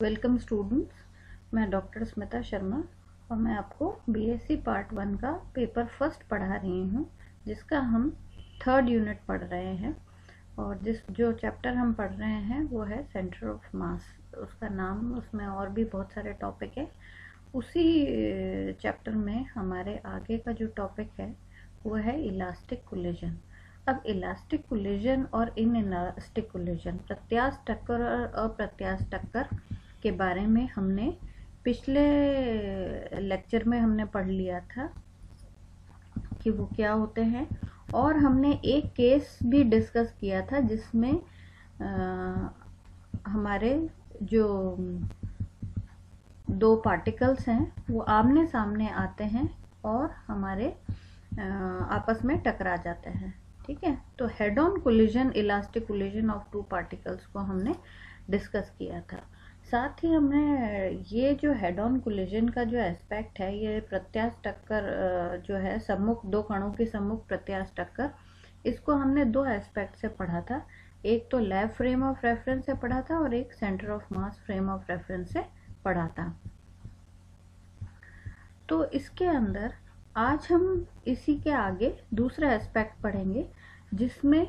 Welcome students, मैं doctor Smita Sharma और मैं आपको बीएससी पार्ट 1 का पेपर फर्स्ट पढ़ा रही हूँ, जिसका हम थर्ड यूनिट पढ़ रहे हैं। और जो चैप्टर हम पढ़ रहे हैं वो है सेंटर ऑफ मास। उसका नाम, उसमें और भी बहुत सारे टॉपिक है। उसी चैप्टर में हमारे आगे का जो टॉपिक है वो है इलास्टिक कोलिजन। अब इलास्टिक कोलिजन और इन इलास्टिक कोलिजन, प्रत्यास्थ टक्कर और अप्रत्यास्थ टक्कर के बारे में हमने पिछले लेक्चर में हमने पढ़ लिया था कि वो क्या होते हैं, और हमने एक केस भी डिस्कस किया था जिसमें हमारे जो दो पार्टिकल्स हैं वो आमने सामने आते हैं और हमारे आपस में टकरा जाते हैं। ठीक है, तो head on collision, elastic collision of two particles को हमने डिस्कस किया था। साथ ही हमने ये जो हेड ऑन कोलिजन का जो एस्पेक्ट है, ये प्रत्यास्थ टक्कर जो है, सम्मुख दो कणों की सम्मुख प्रत्यास्थ टक्कर, इसको हमने दो एस्पेक्ट से पढ़ा था। एक तो लैब फ्रेम ऑफ रेफरेंस से पढ़ा था और एक centre of mass frame of reference से पढ़ा था। तो इसके अंदर आज हम इसी के आगे दूसरा एस्पेक्ट पढ़ेंगे, जिसमें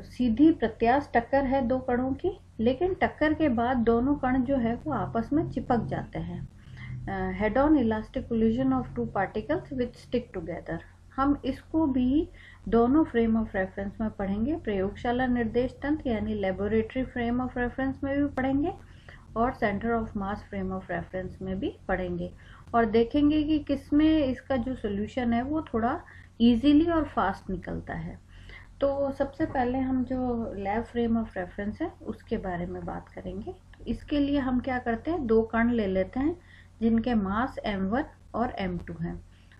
सीधी प्रत्यास्थ टक्कर है दो कणों की, लेकिन टक्कर के बाद दोनों कण जो है वो आपस में चिपक जाते हैं। Head on elastic collision of two particles which stick together, हम इसको भी दोनों फ्रेम ऑफ रेफरेंस में पढ़ेंगे। प्रयोगशाला निर्देश तंत्र यानी लेबोरेटरी फ्रेम ऑफ रेफरेंस में भी पढ़ेंगे और centre of mass frame of reference में भी पढ़ेंगे, और देखेंगे कि किसमें इसका जो सोल्यूशन है वो थोड़ा इजीली और फास्ट निकलता है। तो सबसे पहले हम जो लैब फ्रेम ऑफ रेफरेंस है उसके बारे में बात करेंगे। तो इसके लिए हम क्या करते हैं, दो कण ले लेते हैं जिनके मास m1 और m2 हैं,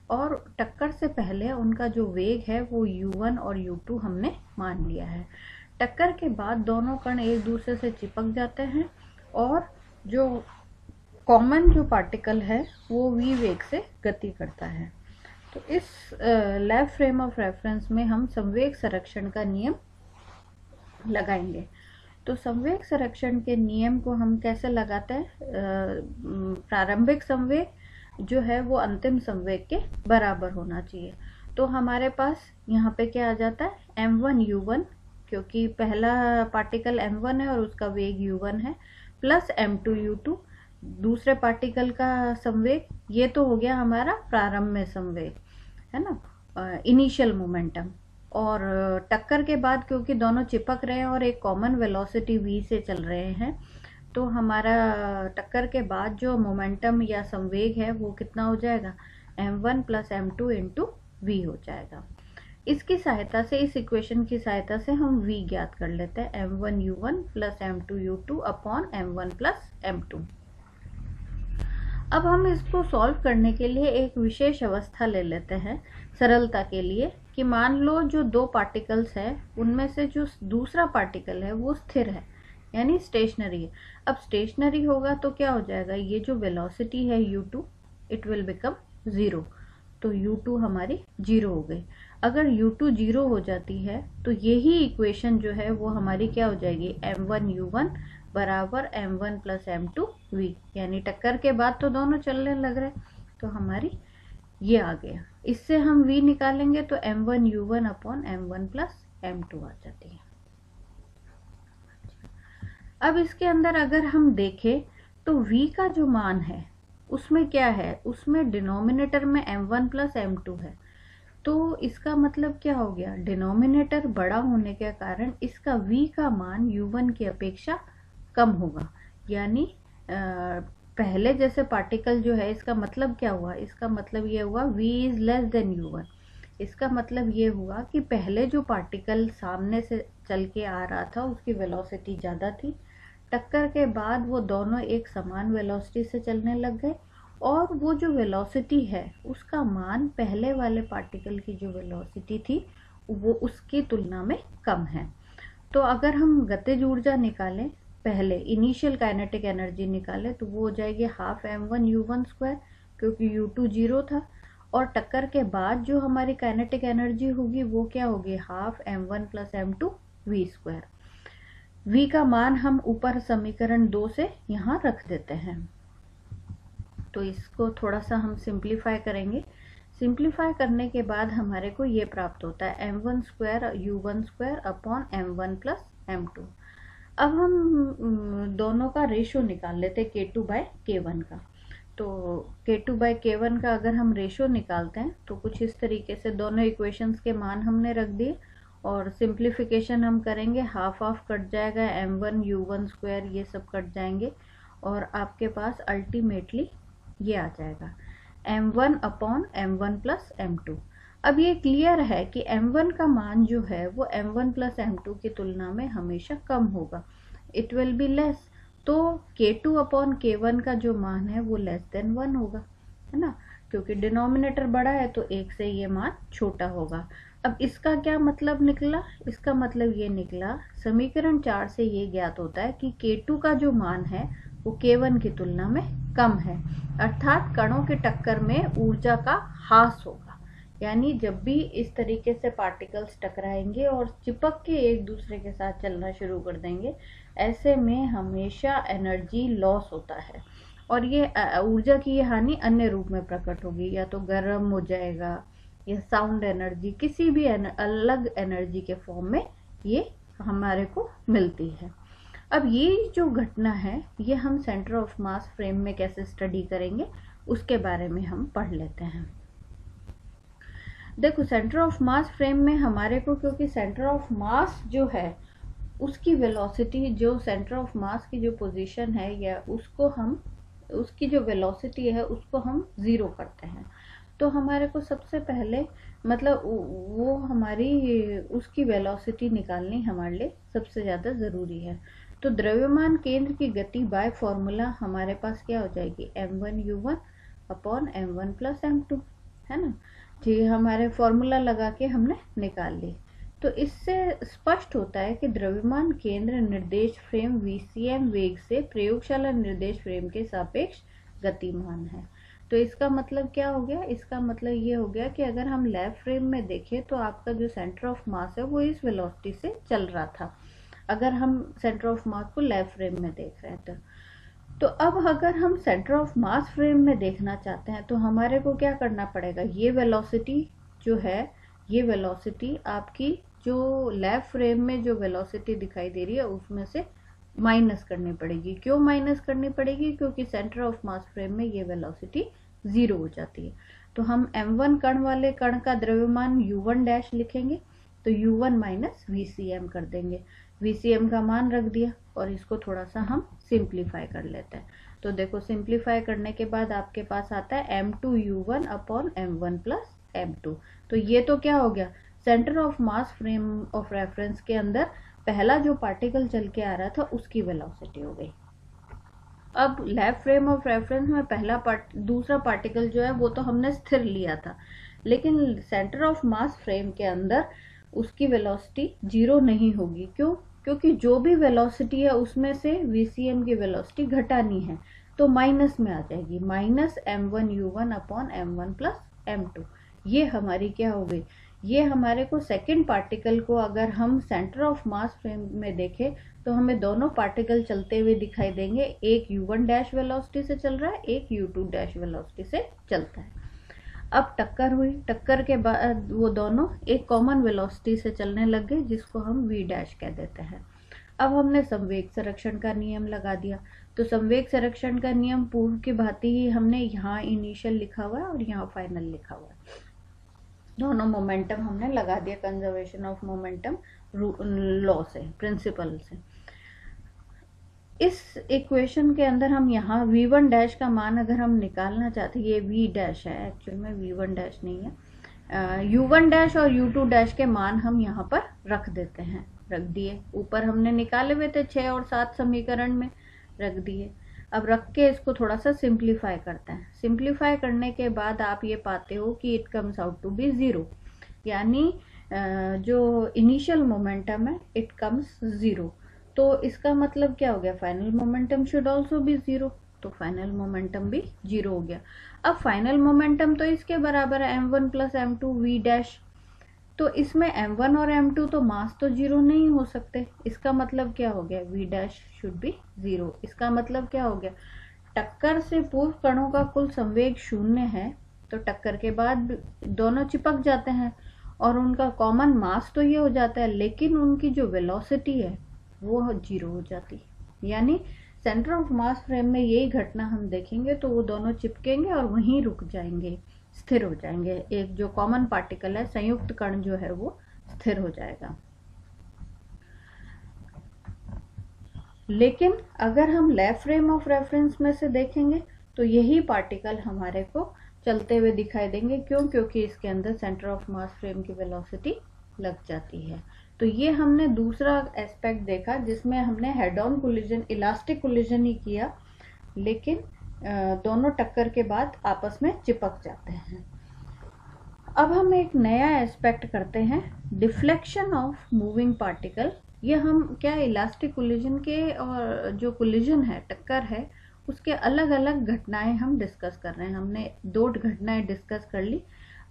और टक्कर से पहले उनका जो वेग है वो u1 और u2 हमने मान लिया है। टक्कर के बाद दोनों कण एक दूसरे से चिपक जाते हैं और जो कॉमन जो पार्टिकल है वो v वेग से गति करता है। तो इस लैब फ्रेम ऑफ रेफरेंस में हम संवेग संरक्षण का नियम लगाएंगे। तो संवेग संरक्षण के नियम को हम कैसे लगाते हैं, प्रारंभिक संवेग जो है वो अंतिम संवेग के बराबर होना चाहिए। तो हमारे पास यहाँ पे क्या आ जाता है, m1 u1, क्योंकि पहला पार्टिकल m1 है और उसका वेग u1 है, प्लस m2 u2 दूसरे पार्टिकल का संवेग। ये तो हो गया हमारा प्रारंभ में संवेग, है ना, इनिशियल मोमेंटम। और टक्कर के बाद क्योंकि दोनों चिपक रहे हैं और एक कॉमन वेलोसिटी v से चल रहे हैं, तो हमारा टक्कर के बाद जो मोमेंटम या संवेग है वो कितना हो जाएगा, m1 plus m2 into v हो जाएगा। इसकी सहायता से, इस इक्वेशन की सहायता से हम v ज्ञात कर लेते हैं, m1 u1 plus m2 u2 upon m1 plus m2। अब हम इसको सॉल्व करने के लिए एक विशेष अवस्था ले लेते हैं सरलता के लिए, कि मान लो जो दो पार्टिकल्स है उनमें से जो दूसरा पार्टिकल है वो स्थिर है यानी स्टेशनरी है। अब स्टेशनरी होगा तो क्या हो जाएगा, ये जो वेलोसिटी है u2 इट विल बिकम 0, तो u2 हमारी 0 हो गई। अगर u2 0 हो जाती है तो यही इक्वेशन जो है वो हमारी क्या हो जाएगी, m1 u1 बराबर m1 प्लस m2 v, यानी टक्कर के बाद तो दोनों चलने लग रहे, तो हमारी ये आ गया। इससे हम v निकालेंगे तो m1 u1 upon m1 plus m2 आ जाती है। अब इसके अंदर अगर हम देखें तो v का जो मान है उसमें क्या है, उसमें डिनोमिनेटर में m1 प्लस m2 है, तो इसका मतलब क्या हो गया, डिनोमिनेटर बड़ा होने के कारण इसका v का मान u1 की अपेक्षा कम होगा। यानी पहले जैसे पार्टिकल जो है, इसका मतलब क्या हुआ, इसका मतलब ये हुआ v is less than u1। इसका मतलब ये हुआ कि पहले जो पार्टिकल सामने से चल के आ रहा था उसकी वेलोसिटी ज़्यादा थी, टक्कर के बाद वो दोनों एक समान वेलोसिटी से चलने लग गए, और वो जो वेलोसिटी है उसका मान पहले वाले पार्टिकल की जो वेलोसिटी थी वो उसकी तुलना में कम है। तो अगर हम गतिज ऊर्जा निकालें, पहले इनिशियल काइनेटिक एनर्जी निकाले, तो वो हो जाएगी हाफ m1 u1 स्क्वायर, क्योंकि u2 0 था, और टक्कर के बाद जो हमारी काइनेटिक एनर्जी होगी वो क्या होगी, half m1 plus m2 v square. v का मान हम ऊपर समीकरण 2 से यहाँ रख देते हैं। तो इसको थोड़ा सा हम सिंप्लीफाई करेंगे। सिंप्लीफाई करने के बाद हमारे को ये प्राप्त होता है m1 square u1 square upon m1 plus m2। अब हम दोनों का रेशो निकाल लेते हैं k2 बाय k1 का। तो k2 बाय k1 का अगर हम रेशो निकालते हैं तो कुछ इस तरीके से दोनों इक्वेशंस के मान हमने रख दिए और सिंप्लीफिकेशन हम करेंगे, हाफ हाफ कट जाएगा, m1 u1 स्क्वायर ये सब कट जाएंगे और आपके पास अल्टीमेटली ये आ जाएगा m1 upon m1 plus m2। अब ये क्लियर है कि m1 का मान जो है वो m1 प्लस m2 की तुलना में हमेशा कम होगा, इट विल बी लेस। तो k2 अपॉन k1 का जो मान है वो लेस देन 1 होगा, है ना, क्योंकि डिनोमिनेटर बड़ा है तो 1 से ये मान छोटा होगा। अब इसका क्या मतलब निकला? इसका मतलब ये निकला, समीकरण 4 से ये ज्ञात होता है कि k2 का जो मान है वो k1 की तुलना में कम है, अर्थात कणों के टक्कर में ऊर्जा का ह्रास होगा। यानी जब भी इस तरीके से पार्टिकल्स टकराएंगे और चिपक के एक दूसरे के साथ चलना शुरू कर देंगे, ऐसे में हमेशा एनर्जी लॉस होता है और ये ऊर्जा की ये हानि अन्य रूप में प्रकट होगी, या तो गर्म हो जाएगा या साउंड एनर्जी, किसी भी अलग एनर्जी के फॉर्म में ये हमारे को मिलती है। अब ये जो घटना है ये हम सेंटर ऑफ मास फ्रेम में कैसे स्टडी करेंगे उसके बारे में हम पढ़ लेते हैं। देखो, सेंटर ऑफ मास फ्रेम में हमारे को, क्योंकि सेंटर ऑफ मास जो है उसकी वेलोसिटी, जो सेंटर ऑफ मास की जो पोजीशन है या उसको हम, उसकी जो वेलोसिटी है उसको हम 0 करते हैं। तो हमारे को सबसे पहले मतलब वो हमारी उसकी वेलोसिटी निकालनी हमारे लिए सबसे ज़्यादा ज़रूरी है। तो द्रव्यमान केंद्र की गति बाय फॉर्मूला हमारे पास क्या हो जाएगी, m1 u1 upon m1 plus m2, है ना जी। हमारे फॉर्मूला लगा के हमने निकाल ली। तो इससे स्पष्ट होता है कि द्रव्यमान केंद्र निर्देश फ्रेम VCM वेग से प्रयोगशाला निर्देश फ्रेम के सापेक्ष गतिमान है। तो इसका मतलब क्या हो गया? इसका मतलब ये हो गया कि अगर हम लैब फ्रेम में देखें तो आपका जो सेंटर ऑफ मास है वो इस वेलोसिटी से चल रहा था, अगर हम सेंटर ऑफ मास को लैब फ्रेम में देख रहे थे। तो अब अगर हम सेंटर ऑफ मास फ्रेम में देखना चाहते हैं तो हमारे को क्या करना पड़ेगा, ये वेलोसिटी जो है, ये वेलोसिटी आपकी जो लैब फ्रेम में जो वेलोसिटी दिखाई दे रही है उसमें से माइनस करनी पड़ेगी। क्यों माइनस करनी पड़ेगी? क्योंकि सेंटर ऑफ मास फ्रेम में ये वेलोसिटी 0 हो जाती है। तो हम m1 कण वाले कण का द्रव्यमान u1 डैश लिखेंगे, तो u1 माइनस VCM कर देंगे, VCM का मान रख दिया और इसको थोड़ा सा हम सिंप्लीफाई कर लेते हैं। तो देखो, सिंप्लीफाई करने के बाद आपके पास आता है m2 u1 upon m1 plus m2। तो ये तो क्या हो गया, centre of mass frame of reference के अंदर पहला जो पार्टिकल चल के आ रहा था उसकी वेलोसिटी हो गई। अब लैब फ्रेम ऑफ रेफरेंस में दूसरा पार्टिकल जो है वो तो हमने स्थिर लिया था, लेकिन सेंटर ऑफ मास फ्रेम के अंदर उसकी वेलोसिटी 0 नहीं होगी। क्यों? क्योंकि जो भी वेलोसिटी है उसमें से VCM की वेलोसिटी घटानी है, तो माइनस में आ जाएगी, minus m1 u1 upon m1 plus m2। ये हमारी क्या हो गई, ये हमारे को सेकंड पार्टिकल को अगर हम सेंटर ऑफ मास फ्रेम में देखें तो हमें दोनों पार्टिकल चलते हुए दिखाई देंगे, एक u1 डैश वेलोसिटी से चल रहा है, एक u2 डैश वेलोसिटी से चलता है। अब टक्कर हुई, टक्कर के बाद वो दोनों एक कॉमन वेलोसिटी से चलने लग गए जिसको हम v डैश कह देते हैं। अब हमने संवेग संरक्षण का नियम लगा दिया। तो संवेग संरक्षण का नियम पूर्व की भांति ही हमने यहाँ इनिशियल लिखा हुआ है और यहाँ फाइनल लिखा हुआ है, दोनों मोमेंटम हमने लगा दिया कंजर्वेशन ऑफ मोमेंटम लॉ से, प्रिंसिपल से। इस इक्वेशन के अंदर हम यहाँ v1 डैश का मान अगर हम निकालना चाहते हैं, ये v डैश है एक्चुअल में, v1 डैश नहीं है, u1 डैश और u2 डैश के मान हम यहाँ पर रख देते हैं, रख दिए। ऊपर हमने निकाले हुए थे 6 और 7 समीकरण में, रख दिए। अब रख के इसको थोड़ा सा सिंप्लीफाई करते हैं। सिंप्लीफाई करने के बाद आप ये पाते हो कि it comes out to be 0, यानी जो इनिशियल मोमेंटम है इट कम्स 0। तो इसका मतलब क्या हो गया, final momentum should also be 0, तो फाइनल मोमेंटम भी 0 हो गया। अब फाइनल मोमेंटम तो इसके बराबर है m1 plus m2 v dash. तो इसमें m1 और m2 तो मास तो जीरो नहीं हो सकते। इसका मतलब क्या हो गया, v dash should be zero. इसका मतलब क्या हो गया, टक्कर से पूर्व कणों का कुल संवेग शून्य है, तो टक्कर के बाद दोनों चिपक जाते हैं और उनका कॉमन मास तो ये हो जाता है, लेकिन उनकी जो वेलोसिटी है वो जीरो हो जाती है। यानी सेंटर ऑफ मास फ्रेम में यही घटना हम देखेंगे, तो वो दोनों चिपकेंगे और वहीं रुक जाएंगे, स्थिर हो जाएंगे। एक जो कॉमन पार्टिकल है, संयुक्त कण जो है वो स्थिर हो जाएगा। लेकिन अगर हम लेफ्ट फ्रेम ऑफ रेफरेंस में से देखेंगे तो यही पार्टिकल हमारे को चलते हुए दिखाई देंगे। क्यों? क्योंकि इसके अंदर सेंटर ऑफ मास फ्रेम की वेलोसिटी लग जाती है। तो ये हमने दूसरा एस्पेक्ट देखा जिसमें हमने head on collision, elastic collision ही किया, लेकिन दोनों टक्कर के बाद आपस में चिपक जाते हैं। अब हम एक नया एस्पेक्ट करते हैं, डिफ्लेक्शन ऑफ मूविंग पार्टिकल। ये हम क्या, इलास्टिक कोलिजन के और जो कोलिजन है, टक्कर है, उसके अलग अलग घटनाएं हम डिस्कस कर रहे हैं। हमने दो घटनाएं डिस्कस कर ली।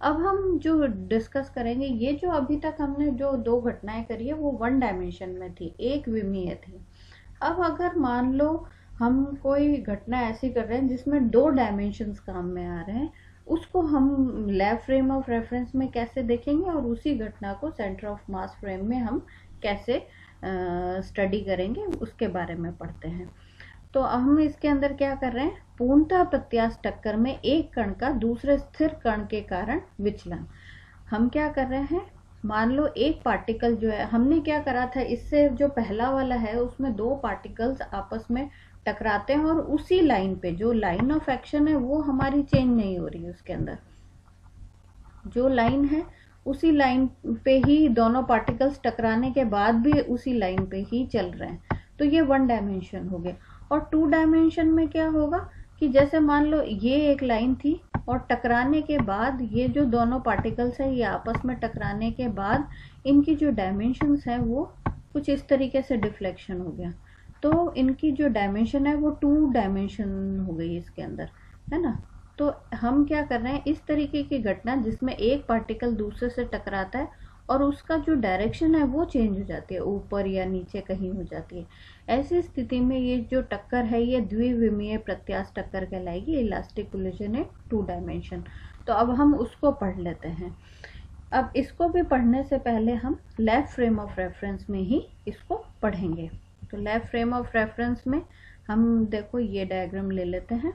अब हम जो डिस्कस करेंगे, ये जो अभी तक हमने जो दो घटनाएं करी है वो वन डायमेंशन में थी, एक विमीय थी। अब अगर मान लो हम कोई घटना ऐसी कर रहे हैं जिसमें दो डायमेंशंस काम में आ रहे हैं, उसको हम लेफ्ट फ्रेम ऑफ रेफरेंस में कैसे देखेंगे और उसी घटना को सेंटर ऑफ मास फ्रेम में हम कैसे स्टडी करेंगे, उसके बारे में पढ़ते हैं। तो हम इसके अंदर क्या कर रहे हैं, पूर्णतः प्रत्यास्थ टक्कर में एक कण का दूसरे स्थिर कण के कारण विचलन। हम क्या कर रहे हैं, मान लो एक पार्टिकल जो है, हमने क्या करा था, इससे जो पहला वाला है उसमें दो पार्टिकल्स आपस में टकराते हैं और उसी लाइन पे, जो लाइन ऑफ एक्शन है वो हमारी चेंज नहीं हो रही है, उसके अंदर जो लाइन है उसी लाइन पे ही दोनों पार्टिकल्स टकराने के बाद भी उसी लाइन पे ही चल रहे हैं। तो ये वन डायमेंशन हो गया। और टू डायमेंशन में क्या होगा कि जैसे मान लो ये एक लाइन थी और टकराने के बाद ये जो दोनों पार्टिकल्स है, ये आपस में टकराने के बाद इनकी जो डायमेंशंस है वो कुछ इस तरीके से डिफ्लेक्शन हो गया। तो इनकी जो डायमेंशन है वो टू डायमेंशन हो गई इसके अंदर, है ना। तो हम क्या कर रहे हैं, इस तरीके की घटना जिसमें एक पार्टिकल दूसरे से टकराता है और उसका जो डायरेक्शन है वो चेंज हो जाती है, ऊपर या नीचे कहीं हो जाती है। ऐसी स्थिति में ये जो टक्कर है ये द्विविमीय प्रत्यास्थ टक्कर कहलाएगी। इलास्टिक कोलिजन है टू डायमेंशन। तो अब हम उसको पढ़ लेते हैं। अब इसको भी पढ़ने से पहले हम लेफ्ट फ्रेम ऑफ रेफरेंस में ही इसको पढ़ेंगे। तो लेफ्ट फ्रेम ऑफ रेफरेंस में हम देखो ये डायग्राम ले लेते हैं।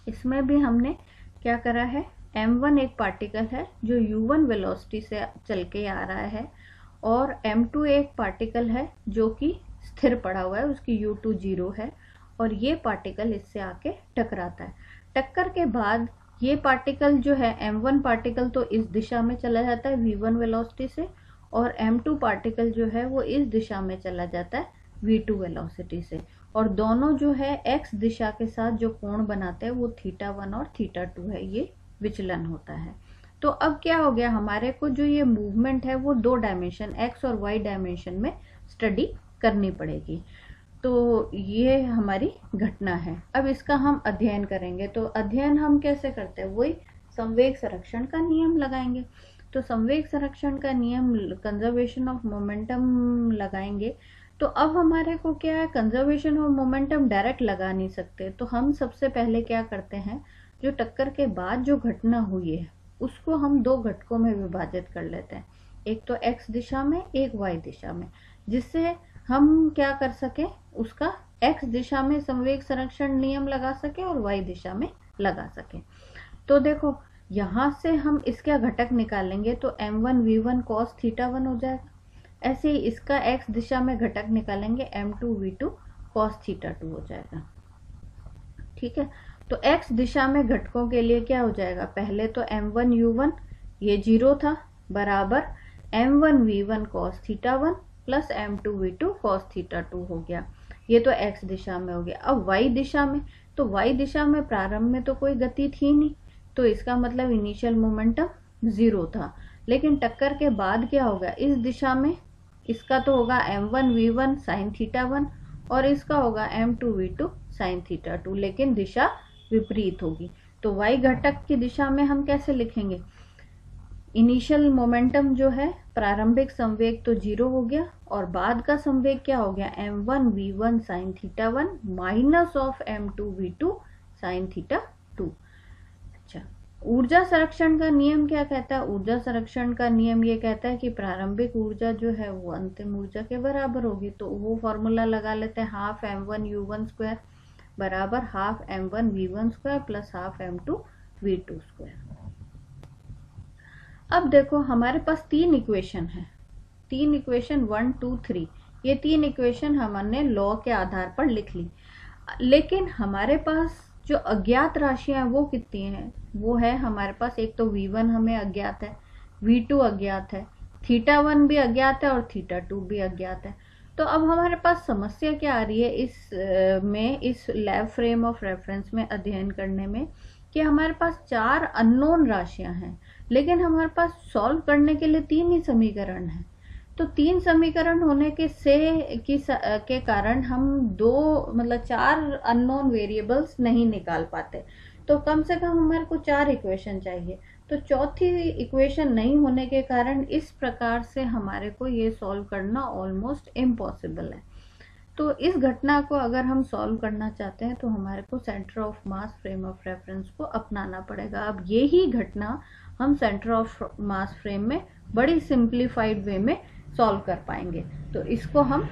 इसमें भी हमने क्या करा है, m1 एक पार्टिकल है जो u1 वेलोसिटी से चल के आ रहा है और m2 एक पार्टिकल है जो कि स्थिर पड़ा हुआ है, उसकी u2 जीरो है और ये पार्टिकल इससे आके टकराता है। टक्कर के बाद ये पार्टिकल जो है, m1 पार्टिकल तो इस दिशा में चला जाता है v1 वेलोसिटी से और m2 पार्टिकल जो है वो इस दिशा में चला जाता है v2 वेलोसिटी से। और दोनों जो है x दिशा के साथ जो कोण बनाते हैं वो θ1 और θ2 है, ये विचलन होता है। तो अब क्या हो गया, हमारे को जो ये मूवमेंट है वो दो डायमेंशन x और y डायमेंशन में स्टडी करनी पड़ेगी। तो ये हमारी घटना है। अब इसका हम अध्ययन करेंगे। तो अध्ययन हम कैसे करते हैं, वही संवेग संरक्षण का नियम लगाएंगे। तो संवेग संरक्षण का नियम कंजर्वेशन ऑफ मोमेंटम लगाएंगे। तो अब हमारे को क्या है, कंजर्वेशन ऑफ मोमेंटम डायरेक्ट लगा नहीं सकते। तो हम सबसे पहले क्या करते हैं, जो टक्कर के बाद जो घटना हुई है उसको हम दो घटकों में विभाजित कर लेते हैं, एक तो x दिशा में, एक y दिशा में, जिससे हम क्या कर सके, उसका x दिशा में संवेग संरक्षण नियम लगा सके और y दिशा में लगा सके। तो देखो यहाँ से हम इसका घटक निकालेंगे तो m1 v1 cos θ1 हो जाएगा। ऐसे ही इसका x दिशा में घटक निकालेंगे m2 v2 cos θ2 हो जाएगा। ठीक है। तो x दिशा में घटकों के लिए क्या हो जाएगा, पहले तो m1 u1 ये जीरो था बराबर m1 v1 cos θ1 plus m2 v2 cos θ2 हो गया। ये तो x दिशा में हो गया। अब y दिशा में, तो y दिशा में प्रारंभ में तो कोई गति थी नहीं, तो इसका मतलब इनिशियल मोमेंटम जीरो था। लेकिन टक्कर के बाद क्या होगा, इस दिशा में इसका तो होगा m1 v1 sin θ1 और इसका होगा m2 v2 sin θ2, लेकिन दिशा विपरीत होगी। तो y घटक की दिशा में हम कैसे लिखेंगे, इनिशियल मोमेंटम जो है, प्रारंभिक संवेग तो 0 हो गया, और बाद का संवेग क्या हो गया, m1v1 sin θ1 minus of m2v2 sin θ2। अच्छा, ऊर्जा संरक्षण का नियम क्या कहता है, ऊर्जा संरक्षण का नियम ये कहता है कि प्रारंभिक ऊर्जा जो है वो अंतिम ऊर्जा के बराबर होगी। तो वो फॉर्मूला लगा लेते हैं, हाफ m1u1 स्क्वायर बराबर half m1v1 square plus half m2v2 square. अब देखो हमारे पास 3 इक्वेशन है, 3 इक्वेशन 1 2 3, ये 3 इक्वेशन हमने लॉ के आधार पर लिख ली। लेकिन हमारे पास जो अज्ञात राशियां वो कितनी हैं, वो है हमारे पास, एक तो v1 हमें अज्ञात है, v2 अज्ञात है, θ1 भी अज्ञात है और θ2 भी अज्ञात है। तो अब हमारे पास समस्या क्या आ रही है इस लैब फ्रेम ऑफ रेफरेंस में अध्ययन करने में, कि हमारे पास 4 अननोन राशियां हैं, लेकिन हमारे पास सॉल्व करने के लिए 3 ही समीकरण हैं। तो 3 समीकरण होने के कारण हम 4 अननोन वेरिएबल्स नहीं निकाल पाते। तो कम से कम हमारे को 4 इक्वेशन चाहिए। तो चौथी इक्वेशन नहीं होने के कारण इस प्रकार से हमारे को ये सॉल्व करना ऑलमोस्ट इम्पॉसिबल है। तो इस घटना को अगर हम सॉल्व करना चाहते हैं तो हमारे को centre of mass frame of reference को अपनाना पड़ेगा। अब यही घटना हम सेंटर ऑफ मास फ्रेम में बड़ी सिंप्लीफाइड वे में सॉल्व कर पाएंगे। तो इसको हम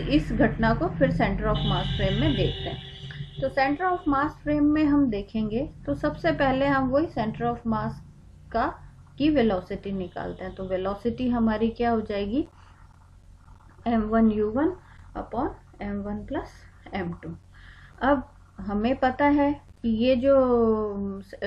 इस घटना को फिर सेंटर ऑफ मास फ्रेम में देखते हैं। तो सेंटर ऑफ मास फ्रेम में हम देखेंगे तो सबसे पहले हम वही सेंटर ऑफ मास की वेलोसिटी निकालते हैं। तो वेलोसिटी हमारी क्या हो जाएगी, m1u1 upon m1 plus m2। अब हमें पता है कि ये जो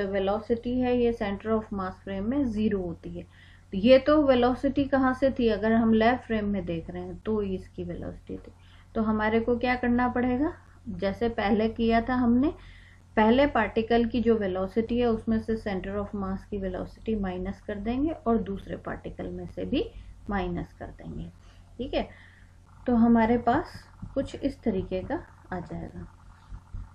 वेलोसिटी है ये सेंटर ऑफ मास फ्रेम में 0 होती है। ये तो वेलोसिटी कहाँ से थी, अगर हम लैब फ्रेम में देख रहे हैं तो इसकी वेलोसिटी थी। तो हमारे को क्या करना पड़ेगा, जैसे पहले किया था हमने, पहले पार्टिकल की जो वेलोसिटी है उसमें से सेंटर ऑफ मास की वेलोसिटी माइनस कर देंगे और दूसरे पार्टिकल में से भी माइनस कर देंगे। ठीक है, तो हमारे पास कुछ इस तरीके का आ जाएगा।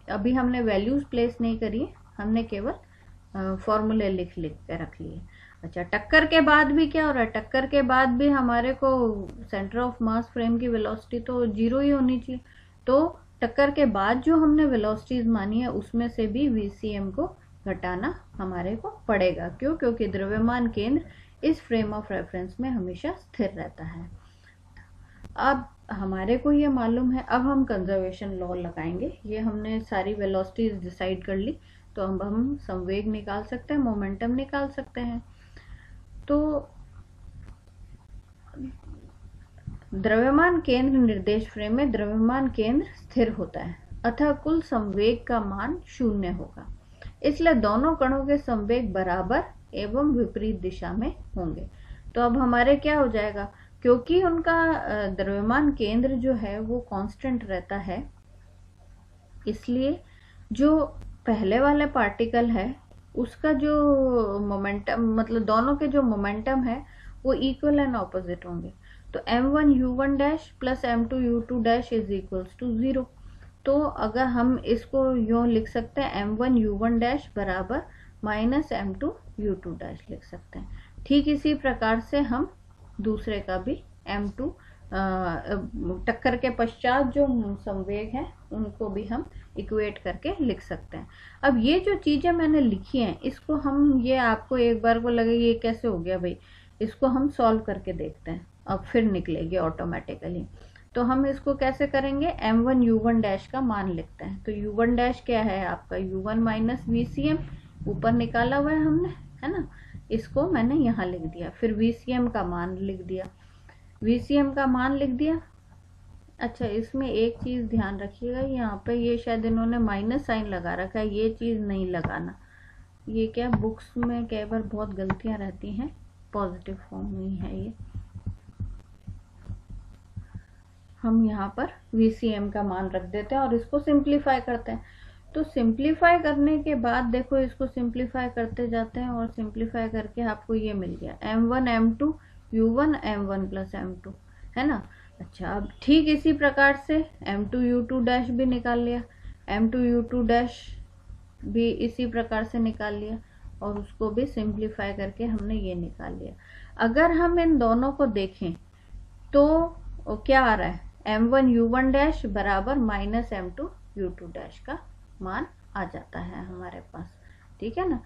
अभी हमने वैल्यूज प्लेस नहीं करी, हमने केवल फॉर्मूले लिख के रख लिए। अच्छा, टक्कर के बाद भी क्या हो रहा है, टक्कर के बाद भी हमारे को सेंटर ऑफ मास फ्रेम की वेलोसिटी तो 0 ही होनी चाहिए। तो टक्कर के बाद जो हमने वेलोसिटीज मानी है उसमें से भी VCM को घटाना हमारे को पड़ेगा। क्यों, क्योंकि द्रव्यमान केंद्र इस फ्रेम ऑफ रेफरेंस में हमेशा स्थिर रहता है। अब हमारे को ये मालूम है, अब हम कंजर्वेशन लॉ लगाएंगे। ये हमने सारी वेलोसिटीज डिसाइड कर ली, तो अब हम संवेग निकाल सकते हैं, मोमेंटम निकाल सकते हैं। तो द्रव्यमान केंद्र निर्देश फ्रेम में द्रव्यमान केंद्र स्थिर होता है, अतः कुल संवेग का मान 0 होगा। इसलिए दोनों कणों के संवेग बराबर एवं विपरीत दिशा में होंगे। तो अब हमारे क्या हो जाएगा, क्योंकि उनका द्रव्यमान केंद्र जो है वो कांस्टेंट रहता है, इसलिए जो पहले वाले पार्टिकल है उसका जो मोमेंटम, मतलब दोनों के जो मोमेंटम है वो इक्वल एंड ऑपोजिट होंगे। तो m1u1 dash plus m2u2 dash is equals to 0। तो अगर हम इसको यूं लिख सकते हैं, m1u1 डैश बराबर माइनस m2u2 डैश लिख सकते हैं। ठीक इसी प्रकार से हम दूसरे का भी m2 टक्कर के पश्चात जो संवेग है उनको भी हम इक्वेट करके लिख सकते हैं। अब ये जो चीजें मैंने लिखी हैं इसको हम, ये आपको एक बार को लगे ये कैसे हो गया भाई, इसको हम सॉल्व करके देखते हैं, अब फिर निकलेगी ऑटोमेटिकली। तो हम इसको कैसे करेंगे, m1u1 डैश का मान लिखते हैं। तो u1 डैश क्या है आपका, u1 माइनस VCM, ऊपर निकाला हुआ है हमने, है ना, इसको मैंने यहाँ लिख दिया। फिर VCM का मान लिख दिया, VCM का मान लिख दिया। अच्छा, इसमें एक चीज ध्यान रखिएगा, यहाँ पे ये शायद इन्होंने माइनस साइन लगा रखा है, ये चीज नहीं लगाना। ये क्या बुक्स में कई बार बहुत गलतियां रहती हैं, पॉजिटिव फॉर्म में है ये। हम यहाँ पर VCM का मान रख देते हैं और इसको सिंप्लीफाई करते हैं। तो सिंप्लीफाई करने के बाद देखो, इसको सिंप्लीफाई करते जाते हैं और सिंप्लीफाई करके आपको ये मिल गया m1 m2 u1 m1 plus m2, है ना। अच्छा, अब ठीक इसी प्रकार से m2u2 डैश भी निकाल लिया, m2u2 डैश भी इसी प्रकार से निकाल लिया। और उसको भी सिंप्लीफाई करके हमने ये निकाल लिया। अगर हम इन दोनों को देखें तो क्या आ रहा है, m1u1 बराबर माइनस m2u2 का मान आ जाता है हमारे पास, ठीक है ना।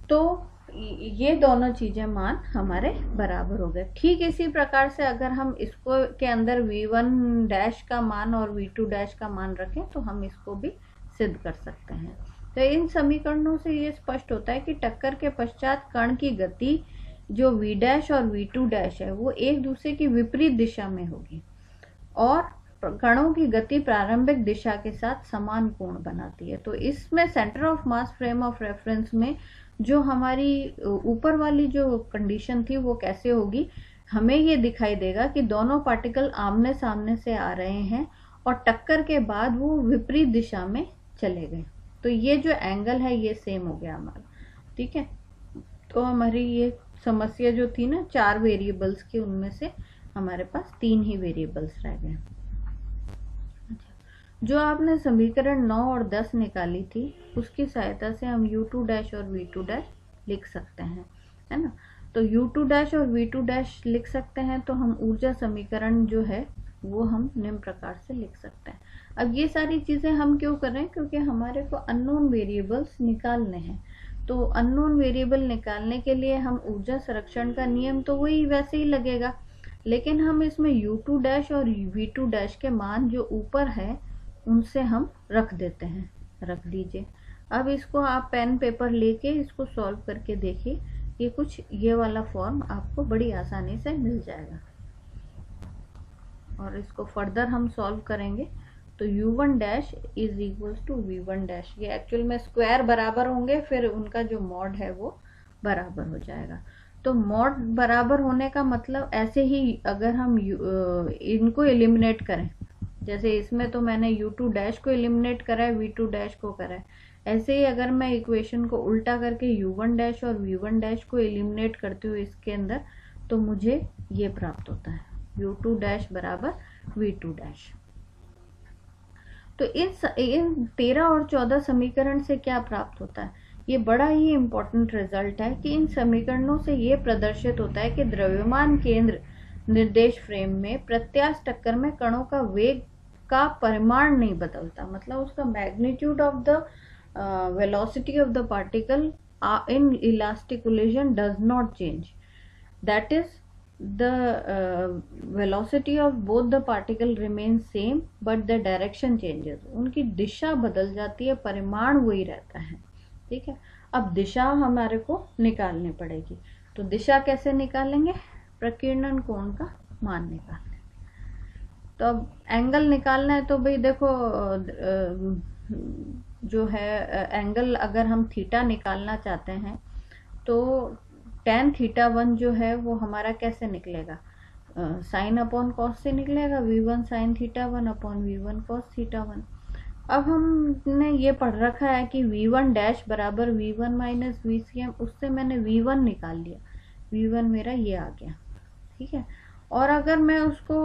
तो ये दोनों चीजें मान हमारे बराबर हो गए। ठीक इसी प्रकार से अगर हम इसको के अंदर v1 का मान और v2 का मान रखें तो हम इसको भी सिद्ध कर सकते हैं। तो इन समीकरणों से ये स्पष्ट होता है कि टक्कर के पश्चात कण की गति जो v' और v2' है वो एक दूसरे की विपरीत दिशा में होगी और कणों की गति प्रारंभिक दिशा के साथ समान कोण बनाती है। तो इसमें centre of mass frame of reference में जो हमारी ऊपर वाली जो कंडीशन थी वो कैसे होगी, हमें ये दिखाई देगा कि दोनों पार्टिकल आमने सामने से आ रहे हैं और टक्कर के बाद वो विपरीत दिशा में चले गए। तो ये जो एंगल है ये सेम हो गया हमारा, ठीक है। तो हमारी ये समस्या जो थी ना 4 वेरिएबल्स की, उनमें से हमारे पास 3 ही वेरिएबल्स रह गए। जो आपने समीकरण 9 और 10 निकाली थी उसकी सहायता से हम u2' और v2' लिख सकते हैं, है ना। तो u2' और v2' लिख सकते हैं तो हम ऊर्जा समीकरण जो है वो हम निम्न प्रकार से लिख सकते हैं। अब ये सारी चीजें हम क्यों कर रहे हैं, क्योंकि हमारे को अननोन वेरिएबल्स निकालने हैं। तो अननोन वेरिएबल निकालने के लिए हम ऊर्जा संरक्षण का नियम तो वही वैसे ही लगेगा, लेकिन हम इसमें u2' और v2' के मान जो ऊपर है उनसे हम रख देते हैं। रख दीजिए। अब इसको आप पेन पेपर लेके इसको सॉल्व करके देखिए, ये कुछ ये वाला फॉर्म आपको बड़ी आसानी से मिल जाएगा। और इसको फर्दर हम सॉल्व करेंगे तो u1' is equals to v1', ये एक्चुअल में स्क्वायर बराबर होंगे, फिर उनका जो मॉड है वो बराबर हो जाएगा। तो मॉड बराबर होने का मतलब ऐसे ही अगर हम इनको एलिमिनेट करें, जैसे इसमें तो मैंने u2' को एलिमिनेट करा है, v2' को करा है, ऐसे ही अगर मैं इक्वेशन को उल्टा करके u1' और v1' को एलिमिनेट करती हूँ इसके अंदर, तो मुझे ये प्राप्त होता है u2' बराबर v2'। तो इन 13 और 14 समीकरण से क्या प्राप्त होता है, ये बड़ा ही इम्पोर्टेंट रिजल्ट है कि इन समीकरणों से ये प्रदर्शित होता है कि द्रव्यमान केंद्र निर्देश फ्रेम में प्रत्यास्थ टक्कर में कणों का वेग का परिमाण नहीं बदलता, मतलब उसका magnitude of the velocity of the particle in elastic collision does not change, that is the velocity of both the particle remains same but the direction changes, उनकी दिशा बदल जाती है, परिमाण वही रहता है, ठीक है। अब दिशा हमारे को निकालनी पड़ेगी, तो दिशा कैसे निकालेंगे, प्रकीर्णन कोण का मान निकालना। तो अब एंगल निकालना है तो भाई देखो जो है एंगल अगर हम थीटा निकालना चाहते हैं तो tan θ1 जो है वो हमारा कैसे निकलेगा, साइन अपॉन कॉस से निकलेगा, v1 sin θ1 upon v1 cos θ1। अब हमने ये पढ़ रखा है कि v1' बराबर v1 माइनस vcm, उससे मैंने v1 निकाल लिया, v1 मेरा ये आ गया, ठीक है। और अगर मैं उसको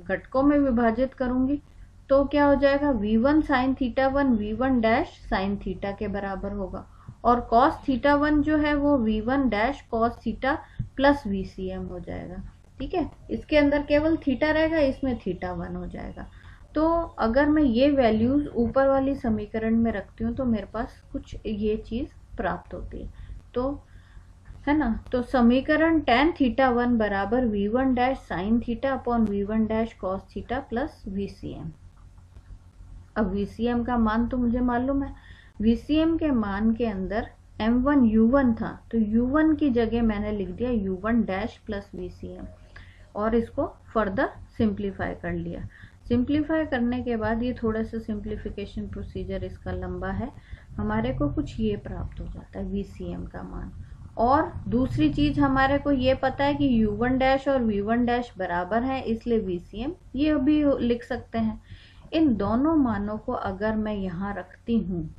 घटकों में विभाजित करूंगी तो क्या हो जाएगा, v1 sin θ1 v1' sin θ के बराबर होगा, और cos θ1 जो है वो v1' cos θ प्लस vcm हो जाएगा, ठीक है। इसके अंदर केवल थीटा रहेगा, इसमें θ1 हो जाएगा। तो अगर मैं ये वैल्यूज ऊपर वाली समीकरण में रखती हूँ तो मेरे पास कुछ ये चीज प्राप्त होती है, तो है ना। तो समीकरण tan θ1 बराबर v1' sin θ upon v1' cos θ plus vcm। अब vcm का मान तो मुझे मालूम है, vcm के मान के अंदर m1 u1 था, तो u1 की जगह मैंने लिख दिया u1' प्लस vcm और इसको फर्दर सिंप्लीफाई कर लिया। सिंप्लीफाई करने के बाद ये थोड़ा सा सिंप्लीफिकेशन प्रोसीजर इसका लंबा है, हमारे को कुछ ये प्राप्त हो जाता है vcm का मान। और दूसरी चीज हमारे को ये पता है कि u1' और v1' बराबर है, इसलिए vcm ये भी लिख सकते हैं। इन दोनों मानों को अगर मैं यहाँ रखती हूँ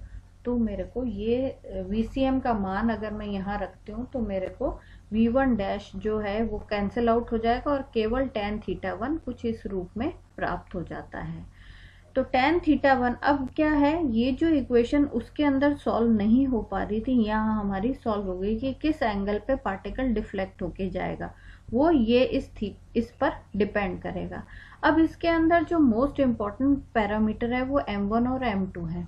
तो मेरे को ये vcm का मान अगर मैं यहाँ रखती हूँ तो मेरे को v1' जो है वो कैंसिल आउट हो जाएगा और केवल tan θ1 कुछ इस रूप में प्राप्त हो जाता है। तो tan थीटा 1 अब क्या है, ये जो इक्वेशन उसके अंदर सॉल्व नहीं हो पा रही थी, यहाँ हमारी सॉल्व हो गई कि किस एंगल पे पार्टिकल डिफ्लेक्ट होके जाएगा, वो ये इस पर डिपेंड करेगा। अब इसके अंदर जो मोस्ट इम्पॉर्टेंट पैरामीटर है वो m1 और m2 है।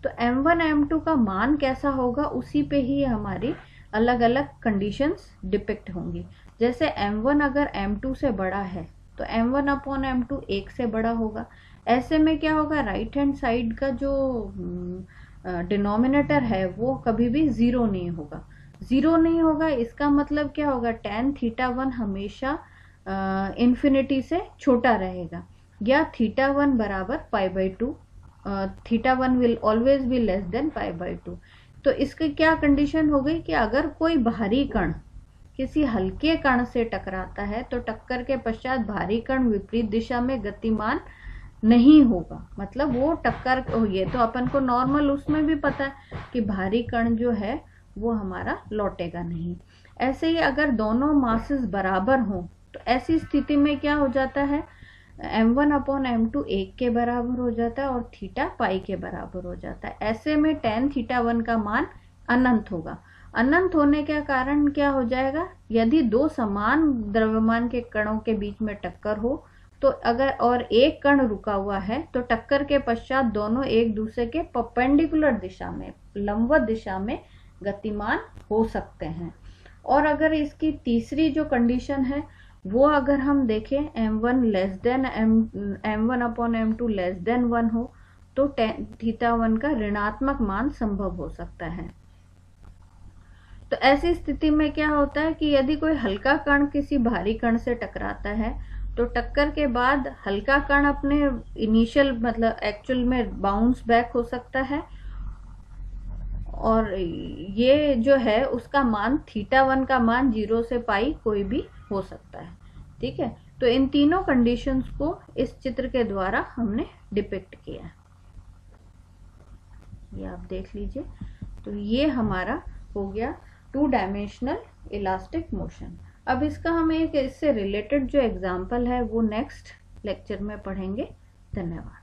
तो m1 m2 का मान कैसा होगा, उसी पे ही हमारी अलग अलग कंडीशंस डिपिक्ट होंगी। जैसे m1 अगर m2 से बड़ा है तो m1 अपॉन m2 1 से बड़ा होगा। ऐसे में क्या होगा, राइट हैंड साइड का जो डिनोमिनेटर है वो कभी भी जीरो नहीं होगा। जीरो नहीं होगा इसका मतलब क्या होगा, tan थीटा 1 हमेशा इन्फिनिटी से छोटा रहेगा, या थीटा 1 बराबर π/2, theta 1 will always be less than π/2। तो इसकी क्या कंडीशन हो गई कि अगर कोई भारी कण किसी हल्के कण से टकराता है तो टक्कर के पश्चात भारी कण विपरीत दिशा में गतिमान नहीं होगा, मतलब वो टक्कर, ये तो अपन को नॉर्मल उसमें भी पता है कि भारी कण जो है वो हमारा लौटेगा नहीं। ऐसे ही अगर दोनों मासेस बराबर हों तो ऐसी स्थिति में क्या हो जाता है, m1 अपॉन m2 1 के बराबर हो जाता है और थीटा पाई के बराबर हो जाता है। ऐसे में tan थीटा 1 का मान अनंत होगा। अनंत होने के कारण क्या हो जाएगा, यदि दो समान द्रव्यमान के कणों के बीच में टक्कर हो तो अगर और एक कण रुका हुआ है तो टक्कर के पश्चात दोनों एक दूसरे के परपेंडिकुलर दिशा में, लंबवत दिशा में गतिमान हो सकते हैं। और अगर इसकी तीसरी जो कंडीशन है वो अगर हम देखें m1 less than m1 upon m2 less than 1 हो तो थीटा 1 का ऋणात्मक मान संभव हो सकता है। तो ऐसी स्थिति में क्या होता है कि यदि कोई हल्का कण किसी भारी कण से टकराता है तो टक्कर के बाद हल्का कण अपने इनिशियल मतलब एक्चुअल में बाउंस बैक हो सकता है, और ये जो है उसका मान थीटा 1 का मान 0 से पाई कोई भी हो सकता है। ठीक है, तो इन तीनों कंडीशंस को इस चित्र के द्वारा हमने डिपिक्ट किया है, ये आप देख लीजिए। तो ये हमारा हो गया 2 डायमेंशनल इलास्टिक मोशन। अब इसका हम एक इससे रिलेटेड जो एग्जाम्पल है वो नेक्स्ट लेक्चर में पढ़ेंगे। धन्यवाद।